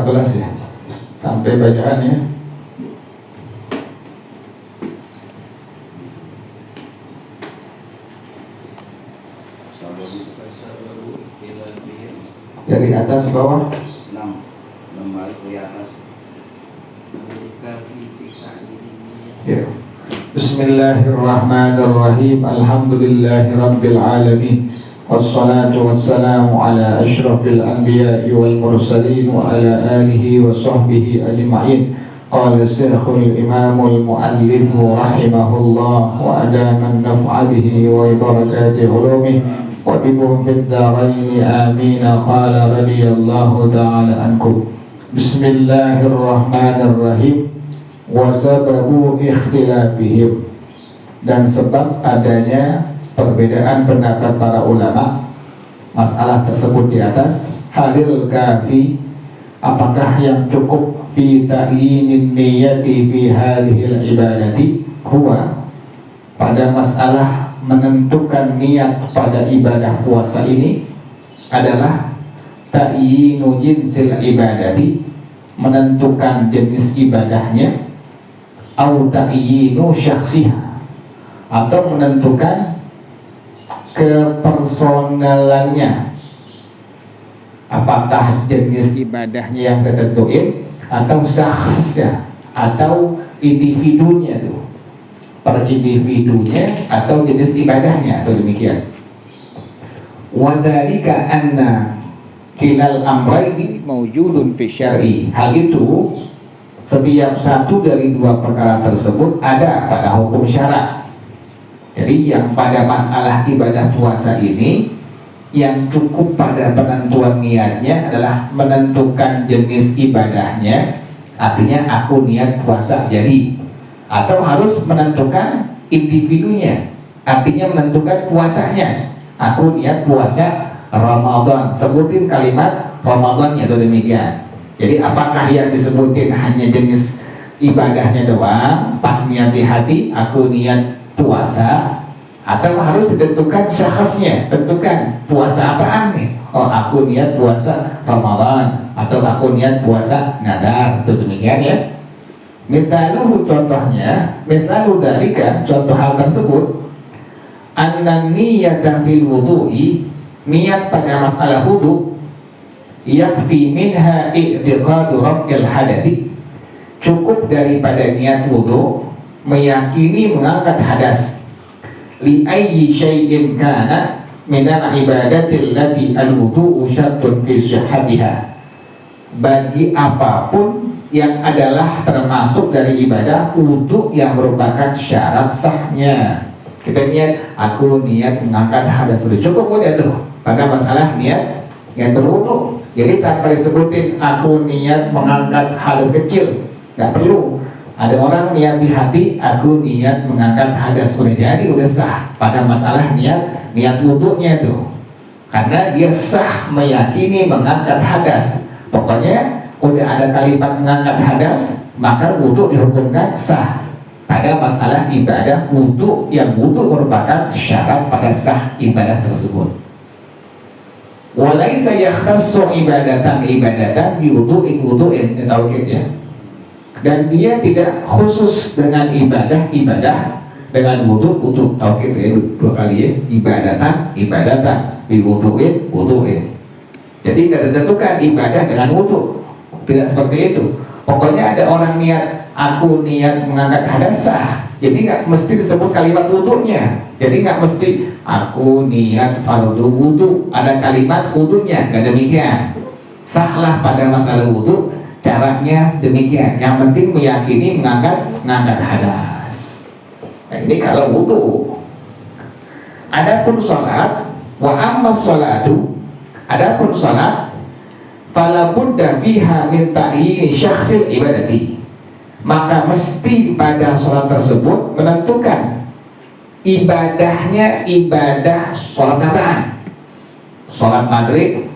14 ya, sampai bacaan ya. Dari atas ke bawah. 6 balik ke atas. Ya. Bismillahirrahmanirrahim. Alhamdulillahirabbil alamin. Wassalatu wassalamu ala asyrafil anbiya'i wal mursalin wa ala alihi wa sahbihi ajma'in. Qala Syekhul Imamul Muallif rahimahullah wa adama an-naf'a bihi wa barakati ulumihi wa bikum fid dharain amin. Qala radiyallahu ta'ala ankum. Bismillahirrahmanirrahim. Wa sababu ikhtilafihim, dan sebab adanya perbedaan pendapat para ulama masalah tersebut di atas. Halil kafi, apakah yang cukup fi ta'yinin niyati fi hadhil ibadati, huwa, pada masalah menentukan niat pada ibadah puasa ini adalah ta'yinu jinsil ibadati, menentukan jenis ibadahnya, au ta'yinu syakhsiha, atau menentukan kepersonalannya, apakah jenis ibadahnya yang ditentuin atau syakhsnya atau individunya tuh, per individunya atau jenis ibadahnya, atau demikian. Wa dzalika anna kilal amrayni mawjudun fi syar'i, hal itu setiap satu dari dua perkara tersebut ada pada hukum syarak. Jadi yang pada masalah ibadah puasa ini, yang cukup pada penentuan niatnya adalah menentukan jenis ibadahnya, artinya aku niat puasa jadi, atau harus menentukan individunya, artinya menentukan puasanya, aku niat puasa Ramadan, sebutin kalimat Ramadannya, atau demikian. Jadi apakah yang disebutin hanya jenis ibadahnya doang, pas niat di hati aku niat puasa, atau harus ditentukan syakhsnya, tentukan puasa apaan nih? Oh, aku niat puasa Ramadan, atau aku niat puasa nadar, itu demikian ya. Mithaluhu, contohnya, mithalu dalika, contoh hal tersebut, anna niyata fil wudu'i, niat pada masalah wudu, yakfi minha i'tiqadu rabbil hadathi, cukup daripada niat wudu meyakini mengangkat hadas, li ayyi syai'in kana minal ibadatil lati al-wudu'u syattun fi sihhatiha, bagi apapun yang adalah termasuk dari ibadah wudu yang merupakan syarat sahnya. Kita niat, aku niat mengangkat hadas, sudah cukup udah tuh pada masalah niat yang berwudu. Jadi tanpa disebutin aku niat mengangkat hadas kecil, nggak perlu. Ada orang niat di hati, aku niat mengangkat hadas, udah jadi, udah sah pada masalah niat wudunya itu, karena dia sah meyakini mengangkat hadas. Pokoknya udah ada kalimat mengangkat hadas, maka wudu dihukumkan sah pada masalah ibadah wudu, yang wudu merupakan syarat pada sah ibadah tersebut. Walaisa yakhtassu ibadatan biwudu'in, tauhid ya. Dan dia tidak khusus dengan ibadah dengan wudu, tauhid ya, dua kali ya, ibadatan biwudu'in. Jadi tidak ditentukan ibadah dengan wudu, tidak seperti itu. Pokoknya ada orang niat, aku niat mengangkat hadas, sah. Jadi nggak mesti disebut kalimat wudunya. Jadi nggak mesti aku niat fardu wudu, ada kalimat wudunya, nggak demikian. Sahlah pada masalah wudu, caranya demikian. Yang penting meyakini mengangkat hadas. Nah, ini kalau wudu. Adapun sholat, wa amma sholatu, adapun sholat, fala budda fiha min ta'yin syakhsil ibadati, maka mesti pada sholat tersebut menentukan ibadahnya, ibadah sholat apaan? Sholat maghrib,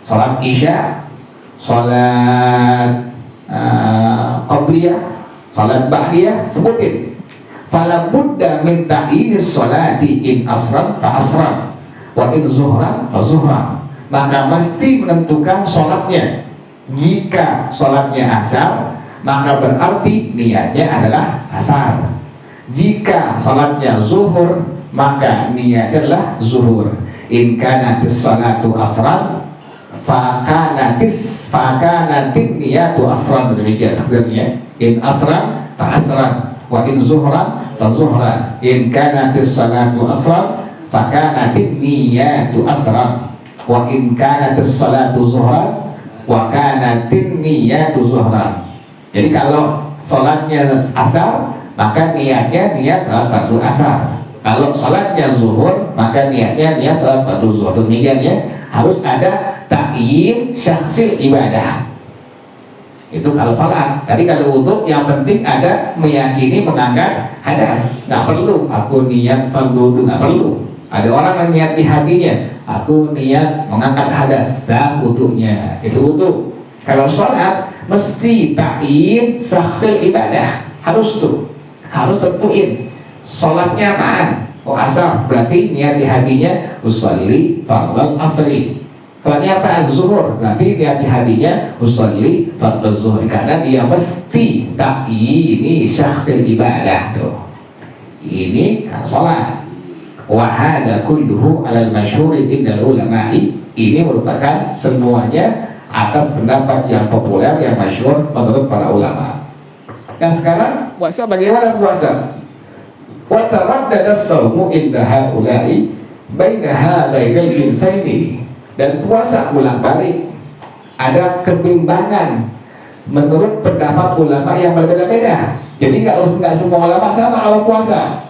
sholat isya, sholat qabliyah, sholat ba'diyah, sebutin. Fala budda min ta'yinis sholati in asran fa asran wa in zuhran fa zuhran, maka mesti menentukan sholatnya, Jika sholatnya asar, maka berarti niatnya adalah asar. Jika sholatnya zuhur, maka niatnya adalah zuhur. In kanatis sholatu asran, fakanatin niyatu asran. Demikian takdirnya. In asran fa asran, wa in zuhran fa zuhran. In kanatis sholatu asran, fakanatin niyatu asran, wa in kanatis sholatu zuhran, wa kanatin niyatu zuhran. Jadi kalau sholatnya asar, maka niatnya niat sholat fardu asar. Kalau sholatnya zuhur, maka niatnya niat sholat fardu zuhur. Demikian ya, harus ada ta'yin syaksil ibadah. Itu kalau sholat. Tadi kalau wudu, yang penting ada meyakini mengangkat hadas. Nggak perlu aku niat fardu wudu, nggak perlu. Ada orang yang niat di hatinya, aku niat mengangkat hadas, sah wudunya. Itu wudu. Kalau sholat mesti ta'yin syaksil ibadah. Harus tuh, harus tentuin sholatnya apaan. Oh asar, berarti niat di hatinya usolli fardal asri. Sholatnya apaan? Zuhur, berarti niat di hatinya usolli fardal zuhur. Karena dia mesti ta'yin syaksil ibadah tuh. Ini kan sholat. Wa hadza kulluhu 'alal masyhuri indal ulama'i. Ini merupakan semuanya atas pendapat yang populer, yang masyhur menurut para ulama. Nah sekarang puasa, bagaimana puasa? Wa taraddada as-shaumu inda haula'i baina hadainil jinsaini. Dan puasa ulang balik, ada kebimbangan menurut pendapat ulama yang berbeda-beda. Jadi nggak semua ulama sama kalau puasa.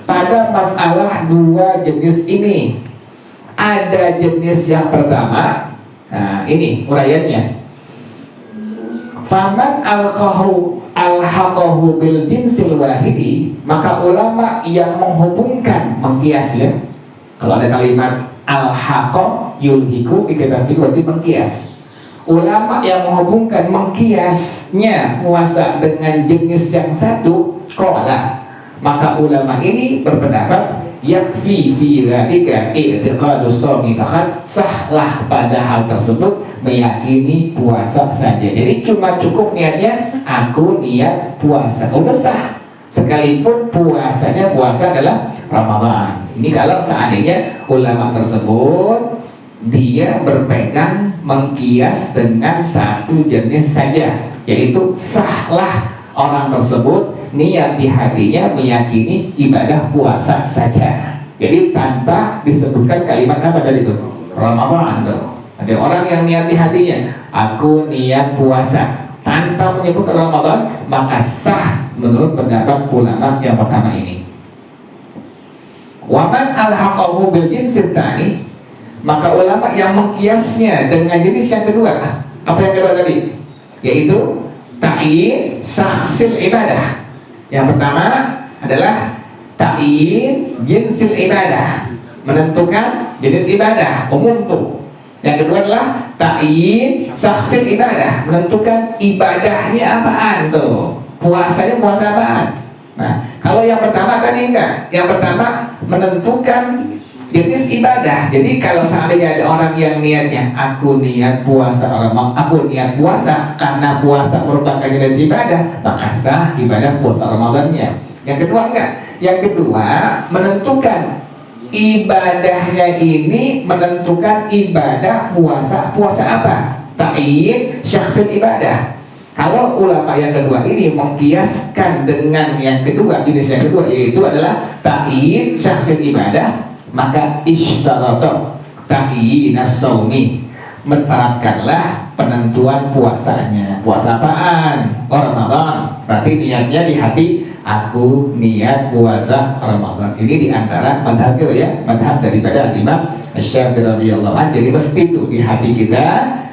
Pada masalah dua jenis ini, ada jenis yang pertama. Nah ini uraiannya. Faman alhaqahu bil jinsil wahidi, maka ulama yang menghubungkan, mengkias ya. Kalau ada kalimat alhaqa yulhiku, berarti mengkias. Ulama yang menghubungkan, mengkiasnya puasa dengan jenis yang satu, qala, maka ulama ini berpendapat yakfi fi dzalika i'tiqadus shaumi faqat, sahlah pada hal tersebut meyakini puasa saja. Jadi cuma cukup niatnya aku niat puasa, udah sah, sekalipun puasanya puasa adalah Ramadan. Ini kalau seandainya ulama tersebut dia berpegang mengkias dengan satu jenis saja, yaitu sahlah orang tersebut niat di hatinya meyakini ibadah puasa saja. Jadi tanpa disebutkan kalimat apa tadi itu? Ramadan tuh. Ada orang yang niat di hatinya, aku niat puasa, tanpa menyebutkan Ramadan, maka sah menurut pendapat ulama yang pertama ini. Waman alhaqahu bil jinsi tsani, maka ulama yang mengkiasnya dengan jenis yang kedua. Apa yang kedua tadi? Yaitu ta'yin syaksil ibadah. Yang pertama adalah ta'yin jinsil ibadah, menentukan jenis ibadah umum tuh. Yang kedua adalah ta'yin syaksil ibadah, menentukan ibadahnya apaan tuh. Puasanya puasa apaan? Nah, kalau yang pertama tadi enggak. Yang pertama menentukan jenis ibadah. Jadi kalau seandainya ada orang yang niatnya aku niat puasa aku niat puasa karena puasa merupakan jenis ibadah, maka sah ibadah puasa Ramadannya. Yang kedua enggak. Yang kedua menentukan ibadahnya ini, menentukan ibadah puasa apa? Ta'yin syaksil ibadah. Kalau ulama yang kedua ini mengkiaskan dengan yang kedua, jenis yang kedua, yaitu adalah ta'yin syaksil ibadah, maka ishtarata ta'yin as-shaumi, mensyaratkanlah penentuan puasanya. Puasa apaan? Oh Ramadan. Berarti niatnya di hati, aku niat puasa Ramadan. Ini diantara madhab ya, madhab daripada Imam Syafi'i radhiyallahu anhu. Jadi mesti itu di hati kita,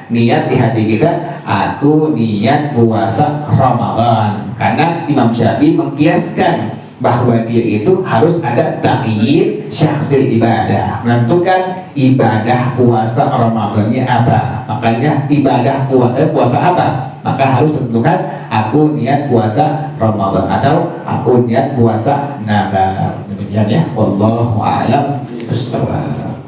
niat di hati kita, aku niat puasa Ramadan. Karena Imam Syafi'i mengkiaskan bahwa dia itu harus ada ta'yin syaksil ibadah, menentukan ibadah puasa Ramadannya apa. Makanya ibadah puasa apa? Maka harus tentukan aku niat puasa Ramadan atau aku niat puasa nazar. Demikian ya, wallahu a'lam bishawab.